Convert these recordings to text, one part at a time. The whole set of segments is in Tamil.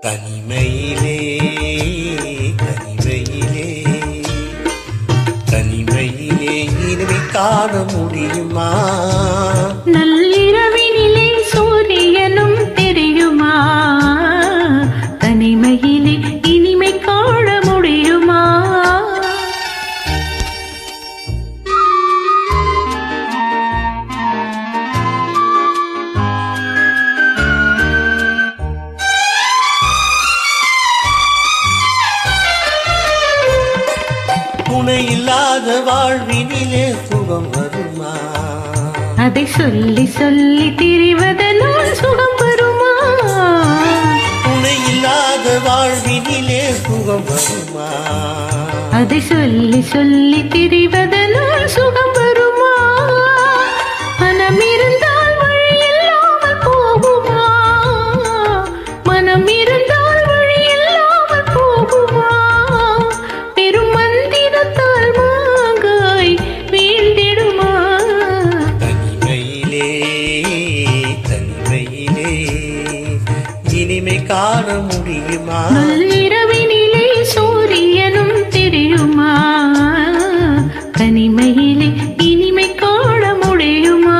தனிமையிலே தனிமையிலே தனிமையிலே இனிமை காண முடியுமா? நள்ளிரவினிலே சூரியனும் தெரியுமா? தனிமையிலே இனிமை காண முடியுமா? துணை இல்லாத வாழ்வினிலே சுகம் வருமா? அதை சொல்லி சொல்லி திரிவதனால் சுகம் வருமா? துணை இல்லாத வாழ்வினிலே சுகம் வருமா? அதை சொல்லி சொல்லி திரிவதனால் சுகம் வருமா? மனம் இருந்தால் வழி இல்லாமல் போகுமா? மனம் இருந்தால் வழி இல்லாமல் போகுமா? பெரும் மந்திரத்தால் மாங்காய் வீழ்ந்திடுமா? தனிமையிலே தனிமையிலே இனிமை காண முடியுமா? நள்ளிரவினிலே சூரியனும் தெரியுமா? தனிமையிலே இனிமை காண முடியுமா?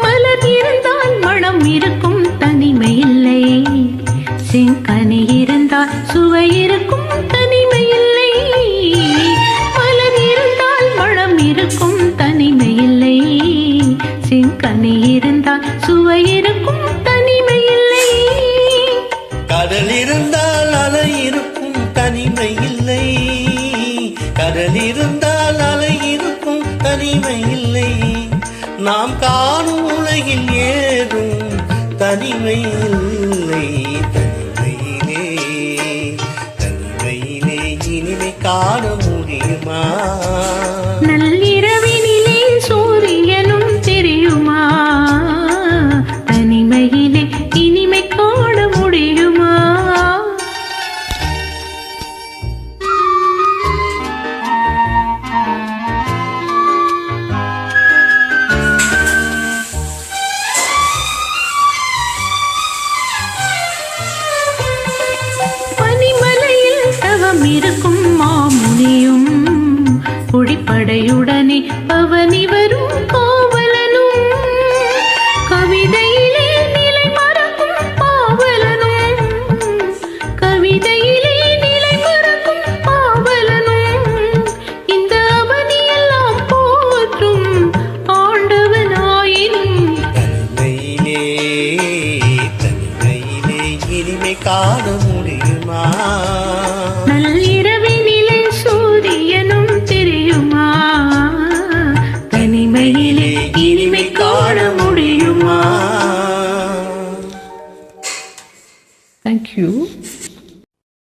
மலர் இருந்தால் மனம் இருக்கும், தனிமை இல்லை. செங்கனி இருந்தால் சுவை இருக்கும், தனிமை இல்லை. மலர் இருந்தால் மனம் இருக்கும், தனிமை இல்லை. செங்கனி இருந்தால் சுவை இருக்கும், தனிமை இல்லை. கடல் இருந்தால் அலை இருக்கும், தனிமை இல்லை. கடல் இருந்தால் அலை இருக்கும், தனிமை இல்லை. நாம் காணும் உலகில் ஏதும் தனிமை இல்லை. தனிமையிலே தனிமையிலே இனிமை காண முடியுமா? நள்ளிரவினிலே சூரியனும் தெரியுமா? தனிமையிலே இனிமை காண முடியுமா? பனிமலையில் தவம் இருக்கும் மாமுனியும், குடிப்படையுடனே பவனி வரும் காவலனும், கவிதையிலே நிலை மறக்கும் பாவலனும், கவிதையிலே நிலை மறக்கும் பாவலனும், இந்த அவனியெல்லாம் போற்றும் ஆண்டவனாயினும். தனிமையிலே தனிமையிலே இனிமை காண